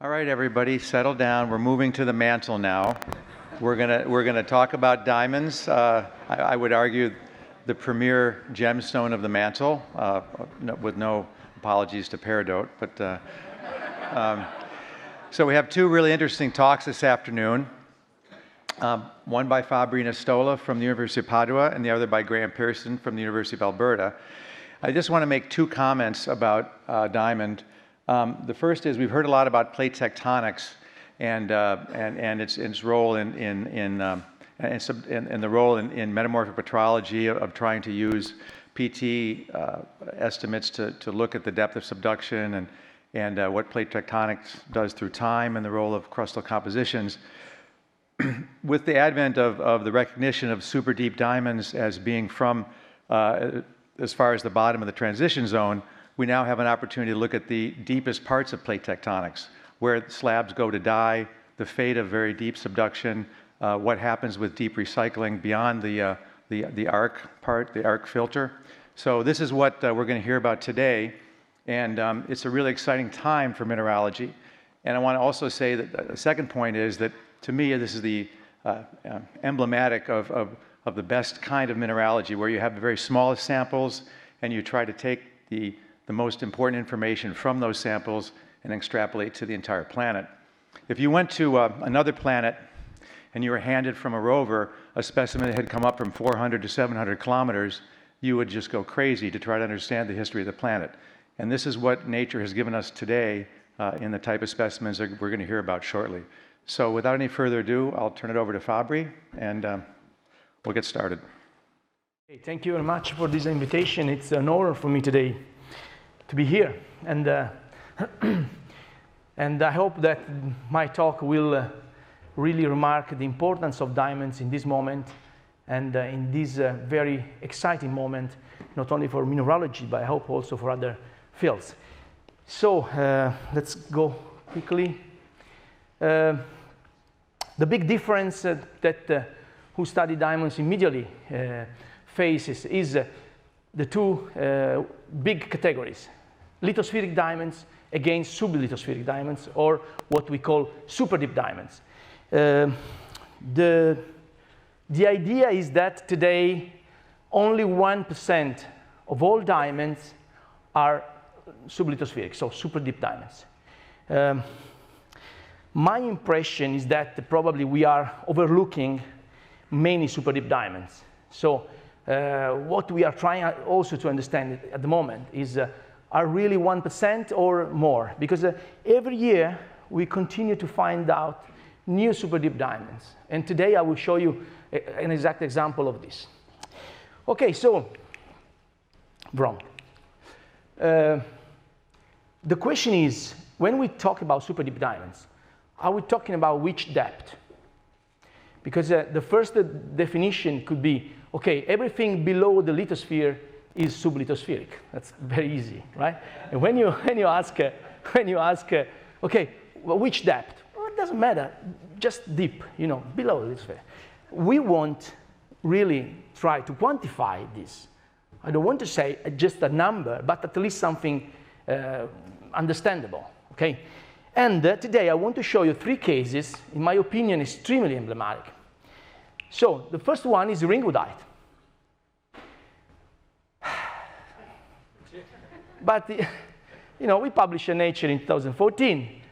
All right, everybody, settle down. We're moving to the mantle now. We're gonna talk about diamonds. I would argue the premier gemstone of the mantle, with no apologies to Peridot. But so we have two really interesting talks this afternoon. One by Fabrizio Nestola from the University of Padua, and the other by Graham Pearson from the University of Alberta. I just want to make two comments about diamond. The first is we've heard a lot about plate tectonics and its role in the role in metamorphic petrology of trying to use PT estimates to look at the depth of subduction and what plate tectonics does through time and the role of crustal compositions. With the advent of the recognition of super deep diamonds as being from as far as the bottom of the transition zone, we now have an opportunity to look at the deepest parts of plate tectonics, where slabs go to die, the fate of very deep subduction, what happens with deep recycling beyond the arc part, the arc filter. So this is what we're going to hear about today, and it's a really exciting time for mineralogy. And I want to also say that the second point is that, to me, this is the emblematic of the best kind of mineralogy, where you have the very smallest samples and you try to take the most important information from those samples and extrapolate to the entire planet. If you went to another planet and you were handed from a rover a specimen that had come up from 400 to 700 kilometers, you would just go crazy to try to understand the history of the planet. And this is what nature has given us today in the type of specimens that we're going to hear about shortly. So without any further ado, I'll turn it over to Fabri, and we'll get started. Hey, thank you very much for this invitation. It's an honor for me today to be here, and and I hope that my talk will really remark the importance of diamonds in this moment and in this very exciting moment, not only for mineralogy, but I hope also for other fields. So let's go quickly. The big difference that who study diamonds immediately faces is the two big categories: lithospheric diamonds against sublithospheric diamonds, or what we call super deep diamonds. The idea is that today only 1% of all diamonds are sublithospheric, so super deep diamonds. My impression is that probably we are overlooking many super deep diamonds. So what we are trying also to understand at the moment is are really 1% or more? Because every year we continue to find out new super deep diamonds. And today I will show you an exact example of this. Okay, so, wrong. The question is, when we talk about super deep diamonds, are we talking about which depth? Because the first definition could be, okay, everything below the lithosphere is sublithospheric. That's very easy, right? And when you ask, okay, well, which depth? Well, it doesn't matter, just deep, below the lithosphere. We won't really try to quantify this. I don't want to say just a number, but at least something understandable, okay? And today I want to show you three cases, in my opinion, extremely emblematic. So the first one is ringwoodite. But, we published in Nature in 2014.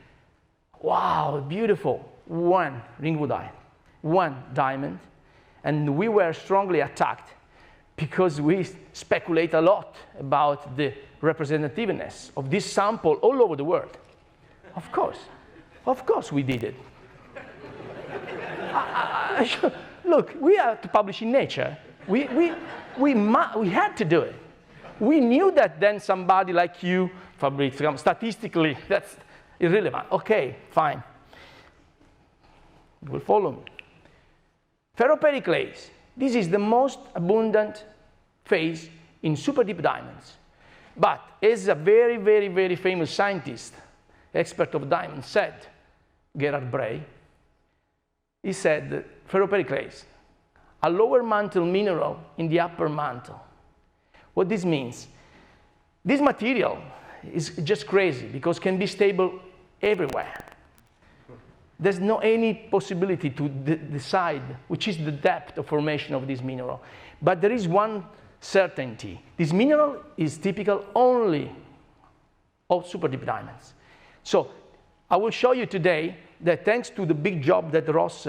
Wow, beautiful. One ringwoodite, one diamond. And we were strongly attacked because we speculate a lot about the representativeness of this sample all over the world. Of course we did it. Look, we have to publish in Nature. We had to do it. We knew that then somebody like you, Fabrizio, statistically, that's irrelevant. Okay, fine. You will follow me. Ferropericlase. This is the most abundant phase in super deep diamonds. But as a very, very, very famous scientist, expert of diamonds said, Gerard Bray, he said, ferropericlase, a lower mantle mineral in the upper mantle. What this means, this material is just crazy because it can be stable everywhere. There's no any possibility to decide which is the depth of formation of this mineral. But there is one certainty. This mineral is typical only of super deep diamonds. So I will show you today that thanks to the big job that Ross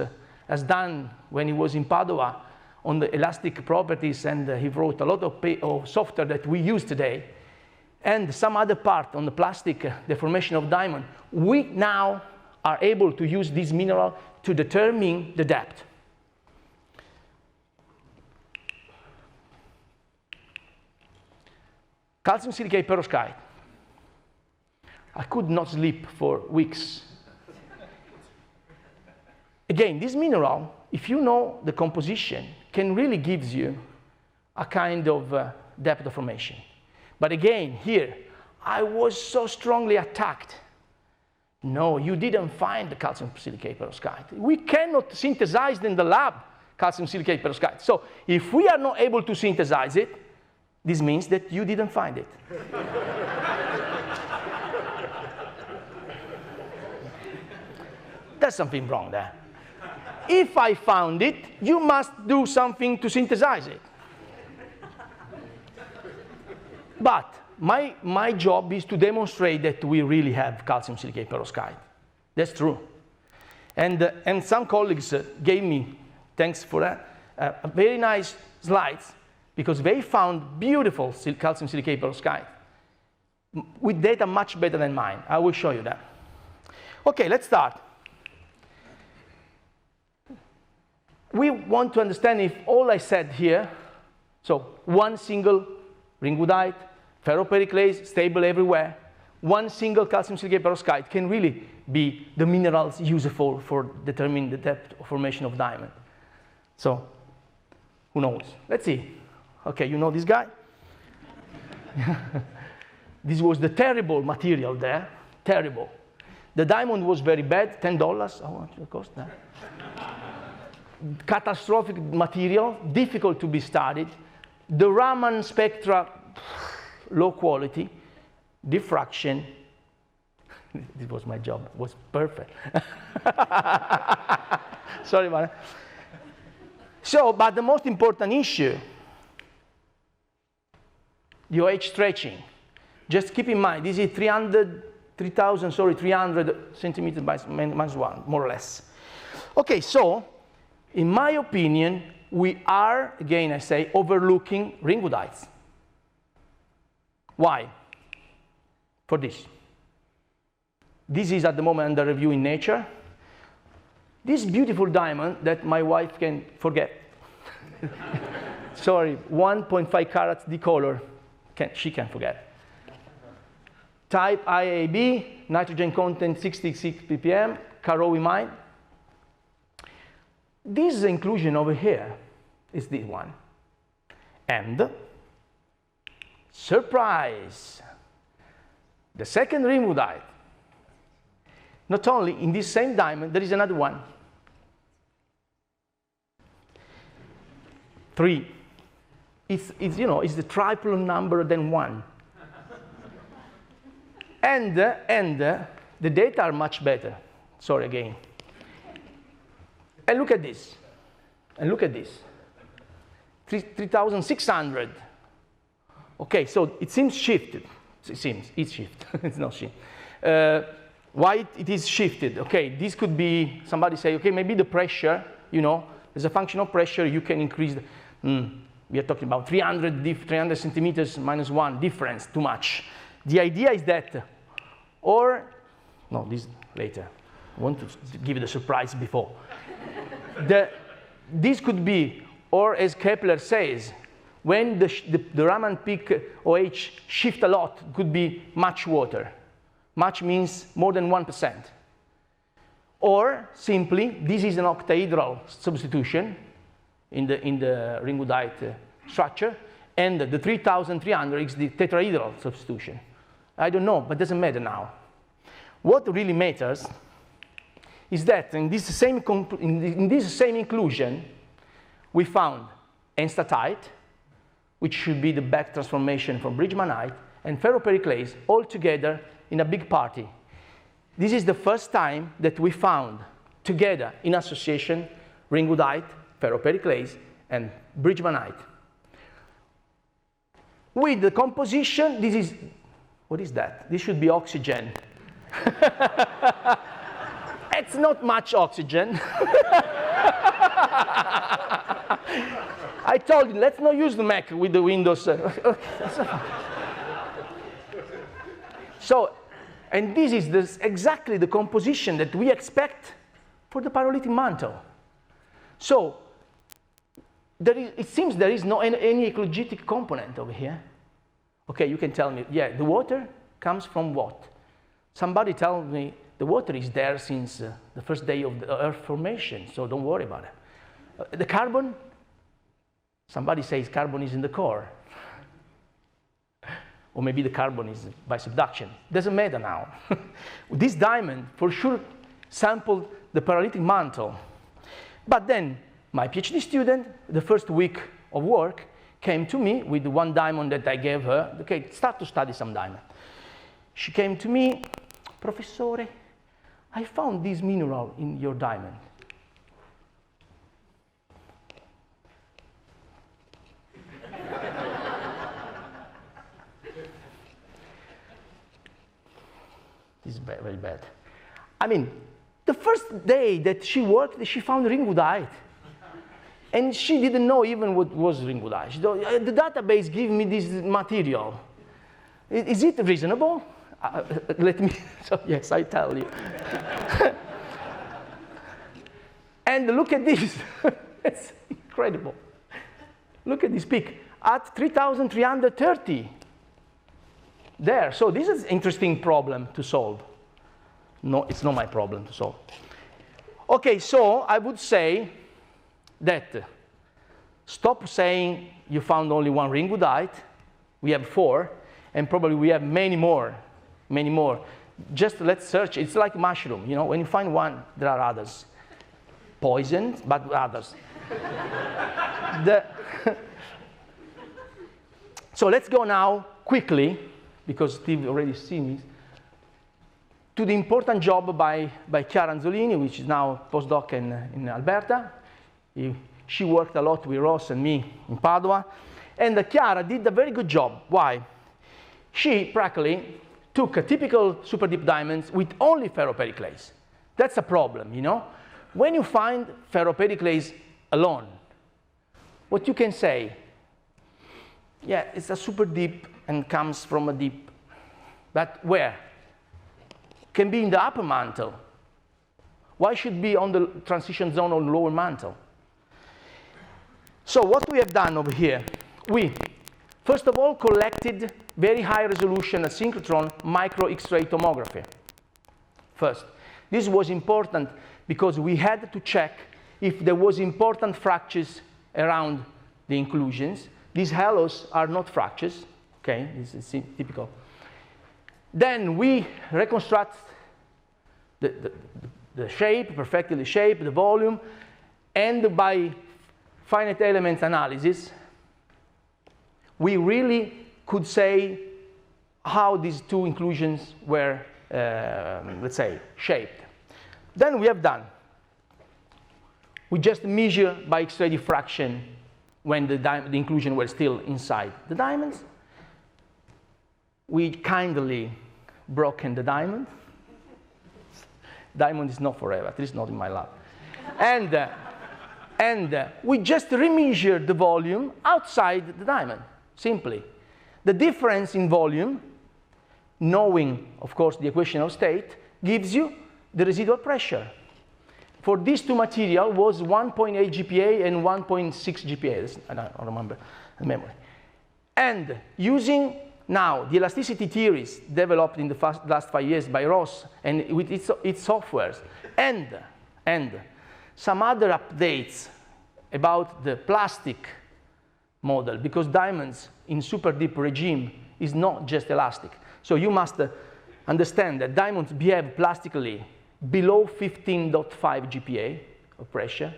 has done when he was in Padua on the elastic properties, and he wrote a lot of software that we use today, and some other part on the plastic deformation of diamond, we now are able to use this mineral to determine the depth. Calcium silicate perovskite. I could not sleep for weeks. Again, this mineral, if you know the composition, can really give you a kind of depth of formation. But again, here, I was so strongly attacked. No, you didn't find the calcium silicate perovskite. We cannot synthesize in the lab calcium silicate perovskite. So if we are not able to synthesize it, this means that you didn't find it. There's something wrong there. If I found it, you must do something to synthesize it. But my job is to demonstrate that we really have calcium silicate perovskite. That's true. And some colleagues gave me, thanks for that, very nice slides, because they found beautiful calcium silicate perovskite with data much better than mine. I will show you that. Okay, let's start. We want to understand if all I said here, so one single ringwoodite, ferropericlase, stable everywhere, one single calcium silicate perovskite can really be the minerals useful for determining the depth of formation of diamond. So, who knows? Let's see. Okay, you know this guy? This was the terrible material there, terrible. The diamond was very bad, $10. How much it cost that? Catastrophic material, difficult to be studied. The Raman spectra, low quality, diffraction. This was my job, it was perfect. Sorry about it. So, but the most important issue, the OH stretching. Just keep in mind, this is 300 centimeters by -1, more or less. Okay, so, in my opinion, we are, again I say, overlooking ringwoodites. Why? For this. This is at the moment under review in Nature. This beautiful diamond that my wife can forget. Sorry, 1.5 carats decolor, she can forget. Type IAB, nitrogen content 66 ppm, Karowi mine. This inclusion over here is this one. And surprise, the second ringwoodite. Not only in this same diamond, there is another one. 3. It's the triple number than 1. And the data are much better. Sorry again. And look at this. And look at this. 3,600. Okay, so it seems shifted. It's shifted. It's not shifted. Why it is shifted? Okay, this could be, somebody say, okay, maybe the pressure, as a function of pressure, you can increase we are talking about 300 centimeters -1 difference, too much. The idea is that, this later. I want to give you the surprise before. This could be, or as Kepler says, when the Raman peak OH shift a lot, could be much water. Much means more than 1%. Or simply, this is an octahedral substitution in the ringwoodite structure, and the 3,300 is the tetrahedral substitution. I don't know, but it doesn't matter now. What really matters is that in this same inclusion, we found enstatite, which should be the back transformation from bridgemanite, and ferropericlase all together in a big party. This is the first time that we found together in association, ringwoodite, ferropericlase, and bridgmanite. With the composition, this is, what is that? This should be oxygen. It's not much oxygen. I told you, let's not use the Mac with the Windows. So, and this is exactly the composition that we expect for the pyrolytic mantle. So, it seems there is no any ecologic component over here. Okay, you can tell me, yeah, the water comes from what? Somebody tells me the water is there since the first day of the Earth formation, so don't worry about it. The carbon, somebody says carbon is in the core. Or maybe the carbon is by subduction. Doesn't matter now. This diamond, for sure, sampled the pyrolytic mantle. But then, my PhD student, the first week of work, came to me with one diamond that I gave her. Okay, start to study some diamond. She came to me, Professore, I found this mineral in your diamond. This is very bad. I mean, the first day that she worked, she found ringwoodite. And she didn't know even what was ringwoodite. The database gave me this material. Is it reasonable? Let me, so yes, I tell you. And look at this. It's incredible. Look at this peak at 3,330. There, so this is an interesting problem to solve. No, it's not my problem to solve. Okay, so I would say that stop saying you found only one ringwoodite. We have 4, and probably we have many more. Just let's search. It's like mushroom, you know. When you find one, there are others. Poisoned, but others. So let's go now quickly, because Steve already seen this, to the important job by Chiara Anzolini, which is now postdoc in Alberta. She worked a lot with Ross and me in Padua. And Chiara did a very good job. Why? She practically took a typical super deep diamonds with only ferropericlase. That's a problem, you know? When you find ferropericlase alone, what you can say, yeah, it's a super deep and comes from a deep, but where? Can be in the upper mantle. Why should it be on the transition zone or lower mantle? So what we have done over here, we, first of all, collected very high resolution synchrotron micro X-ray tomography. First, this was important because we had to check if there was important fractures around the inclusions. These halos are not fractures, okay, this is typical. Then we reconstruct the shape, perfectly the shape, the volume, and by finite elements analysis, we really could say how these two inclusions were, let's say, shaped. Then we have done. We just measure by X-ray diffraction when the inclusion were still inside the diamonds. We kindly broken the diamond. Diamond is not forever, at least not in my lab. And we just remeasure the volume outside the diamond, simply. The difference in volume, knowing, of course, the equation of state, gives you the residual pressure. For these two materials was 1.8 GPa and 1.6 GPa. I don't remember the memory. And using now the elasticity theories developed in the last 5 years by Ross and with its softwares, and some other updates about the plastic model, because diamonds in super deep regime is not just elastic. So you must understand that diamonds behave plastically below 15.5 GPa of pressure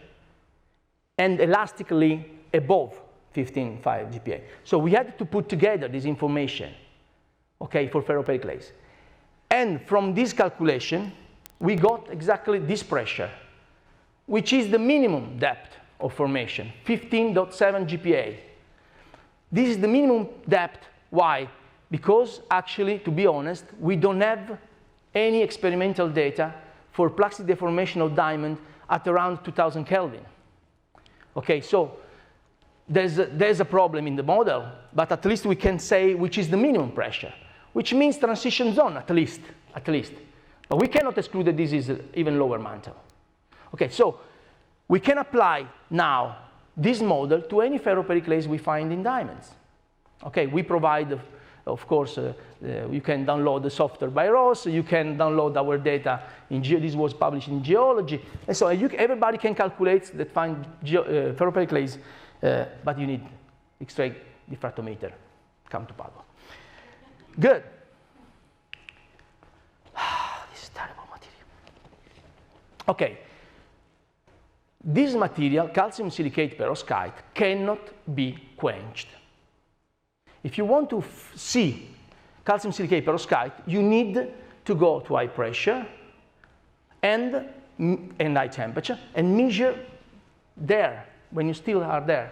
and elastically above 15.5 GPa. So we had to put together this information, okay, for ferropericlase. And from this calculation, we got exactly this pressure. which is the minimum depth of formation, 15.7 GPa. This is the minimum depth. Why? Because actually, to be honest, we don't have any experimental data for plastic deformation of diamond at around 2000 Kelvin. Okay, so there's a problem in the model, but at least we can say which is the minimum pressure, which means transition zone at least. But we cannot exclude that this is even lower mantle. Okay, so we can apply now this model to any ferropericlase we find in diamonds. Okay, we provide, of course, you can download the software by Ross, you can download our data in this was published in Geology, and so everybody can calculate that find ferropericlase, but you need X-ray diffractometer. Come to Padua. Good. This is terrible material. Okay. This material, calcium silicate perovskite, cannot be quenched. If you want to see calcium silicate perovskite, you need to go to high pressure and high temperature and measure there, when you still are there,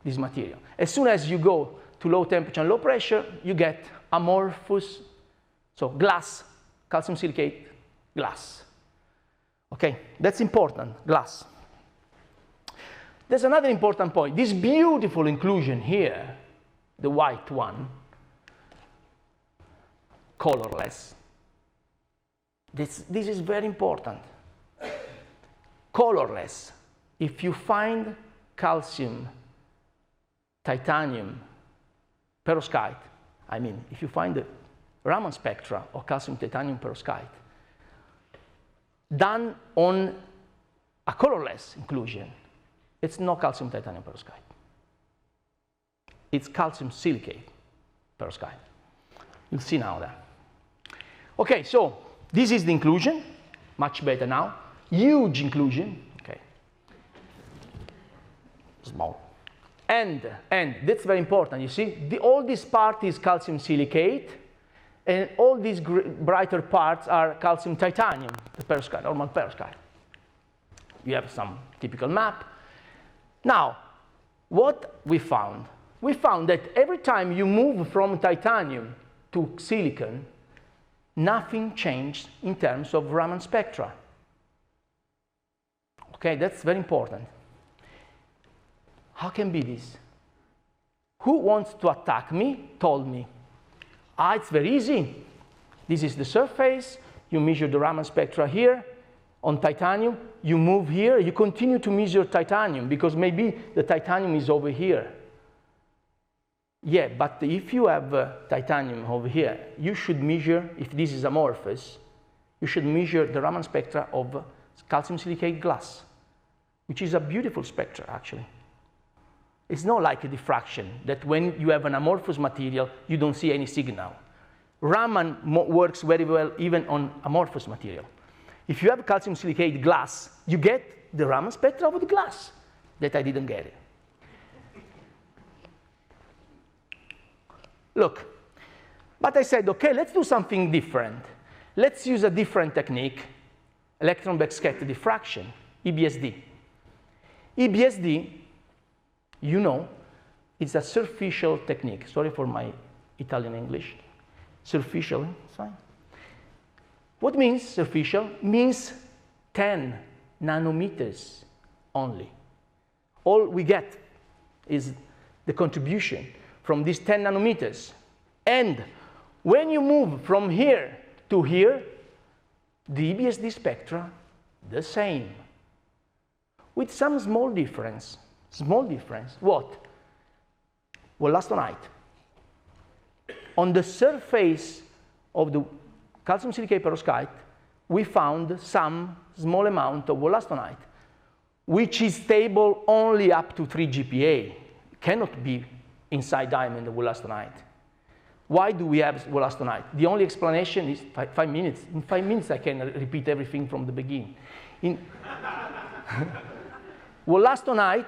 this material. As soon as you go to low temperature and low pressure, you get amorphous, so glass, calcium silicate glass. Okay, that's important, glass. There's another important point. This beautiful inclusion here, the white one, colorless. This is very important. Colorless. If you find calcium, titanium, perovskite, I mean, if you find the Raman spectra of calcium, titanium, perovskite, done on a colorless inclusion, it's no calcium, titanium, perovskite. It's calcium silicate perovskite. You'll see now that. Okay, so this is the inclusion, much better now. Huge inclusion, okay. Small. And that's very important, you see. All this part is calcium silicate, and all these brighter parts are calcium titanium, the perovskite, normal perovskite. You have some typical map. Now, what we found? We found that every time you move from titanium to silicon, nothing changed in terms of Raman spectra. Okay, that's very important. How can be this? Who wants to attack me told me, it's very easy. This is the surface, you measure the Raman spectra here, on titanium, you move here, you continue to measure titanium because maybe the titanium is over here. Yeah, but if you have titanium over here, you should measure, if this is amorphous, you should measure the Raman spectra of calcium silicate glass, which is a beautiful spectra actually. It's not like a diffraction, that when you have an amorphous material, you don't see any signal. Raman works very well even on amorphous material. If you have calcium silicate glass, you get the Raman spectra of the glass that I didn't get it. Look, but I said, okay, let's do something different. Let's use a different technique, electron backscatter diffraction, EBSD. EBSD, you know, it's a superficial technique. Sorry for my Italian English. Superficial, it's fine. What means superficial? Means 10 nanometers only. All we get is the contribution from these 10 nanometers. And when you move from here to here, the EBSD spectra, the same. With some small difference. Small difference. What? Wollastonite. On the surface of the calcium silicate perovskite, we found some small amount of wollastonite, which is stable only up to 3 GPa. It cannot be inside diamond the wollastonite. Why do we have wollastonite? The only explanation is 5 minutes. In 5 minutes, I can repeat everything from the beginning. Wollastonite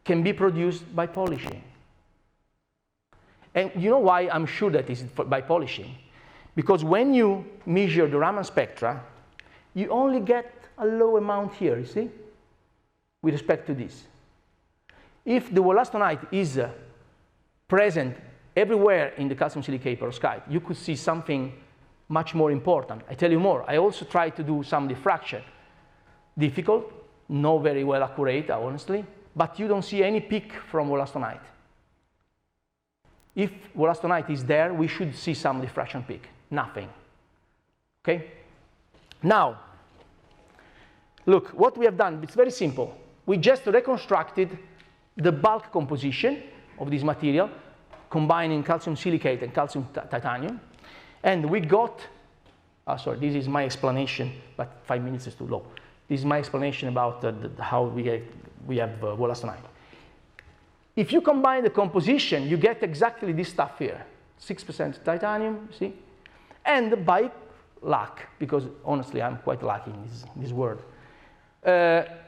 can be produced by polishing. And you know why I'm sure that is by polishing? Because when you measure the Raman spectra, you only get a low amount here, you see? with respect to this. If the wollastonite is present everywhere in the calcium silicate perovskite, you could see something much more important. I tell you more. I also tried to do some diffraction. Difficult, not very well accurate, honestly, but you don't see any peak from wollastonite. If wollastonite is there, we should see some diffraction peak. Nothing. Okay? Now, look, what we have done, it's very simple. We just reconstructed the bulk composition of this material, combining calcium silicate and calcium titanium, and we got, sorry, this is my explanation, but 5 minutes is too low. This is my explanation about how we have wollastonite. If you combine the composition, you get exactly this stuff here, 6% titanium, see? And by luck, because honestly, I'm quite lucky in this world.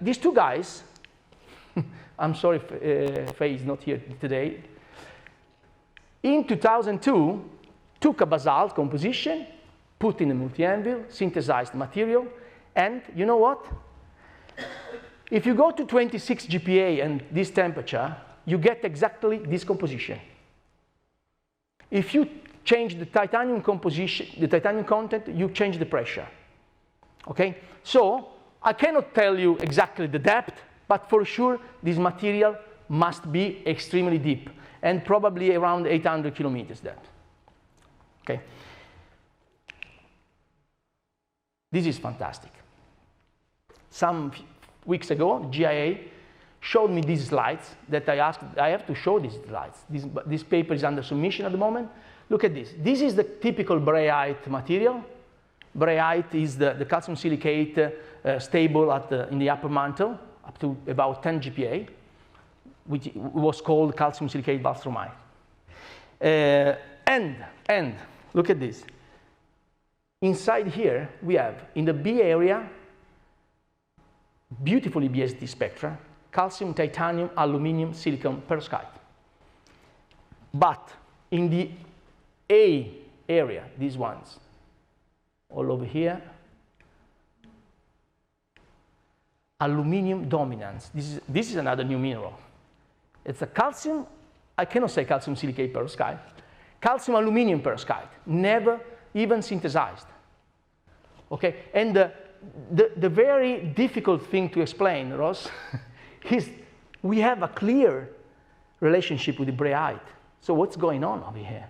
These two guys, I'm sorry Faye is not here today, in 2002, took a basalt composition, put in a multi-anvil, synthesized material, and you know what? If you go to 26 GPa and this temperature, you get exactly this composition. If you change the titanium composition, the titanium content, you change the pressure. Okay? So I cannot tell you exactly the depth, but for sure this material must be extremely deep and probably around 800 kilometers depth. Okay? This is fantastic. Some weeks ago, GIA showed me these slides that I have to show these slides. This paper is under submission at the moment. Look at this. This is the typical braeite material. Braeite is the calcium silicate stable in the upper mantle, up to about 10 GPa, which was called calcium silicate valstromite. And look at this. Inside here, we have, in the B area, beautifully BSD spectra, calcium, titanium, aluminum, silicon, perovskite. But in the A area, these ones, all over here, aluminum dominance. This is another new mineral. It's a calcium, I cannot say calcium silicate perovskite, calcium aluminum perovskite, never even synthesized. Okay, and the very difficult thing to explain, Ross, is we have a clear relationship with the braeite. So what's going on over here?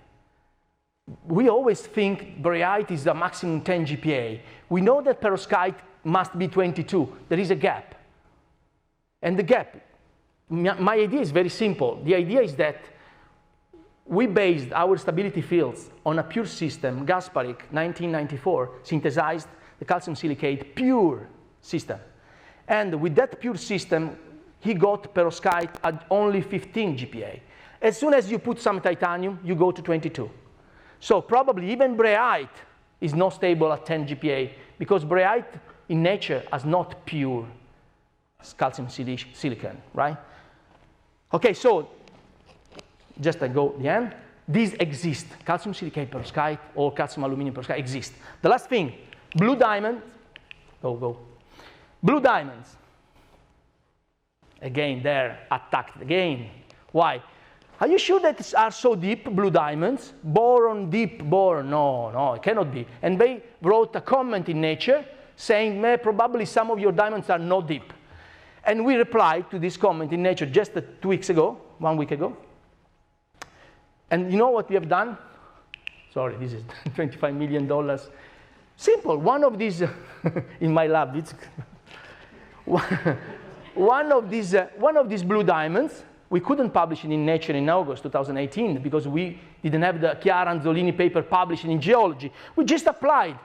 We always think braeite is a maximum 10 GPa. We know that perovskite must be 22. There is a gap. And the gap, my idea is very simple. The idea is that we based our stability fields on a pure system. Gasparic, 1994, synthesized the calcium silicate pure system. And with that pure system, he got perovskite at only 15 GPa. As soon as you put some titanium, you go to 22. So probably even braeite is not stable at 10 GPa because braeite in nature has not pure calcium silicon, right? Okay, so just I go the end. These exist. Calcium silicate perovskite or calcium aluminum perovskite exist. The last thing, blue diamond. Go. Blue diamonds. Again, they're attacked again. Why? Are you sure that are so deep, blue diamonds? Boron, deep boron? No, it cannot be. And they wrote a comment in Nature saying, probably some of your diamonds are not deep. And we replied to this comment in Nature just 2 weeks ago, 1 week ago. And you know what we have done? Sorry, this is $25 million. Simple, one of these, in my lab, it's one of these blue diamonds, we couldn't publish it in Nature in August 2018 because we didn't have the Chiara Anzolini paper published in Geology. We just applied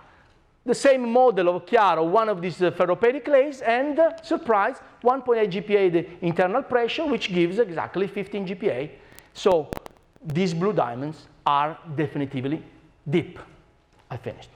the same model of Chiara, one of these ferropericlase, and surprise, 1.8 GPa the internal pressure, which gives exactly 15 GPa. So these blue diamonds are definitively deep. I finished.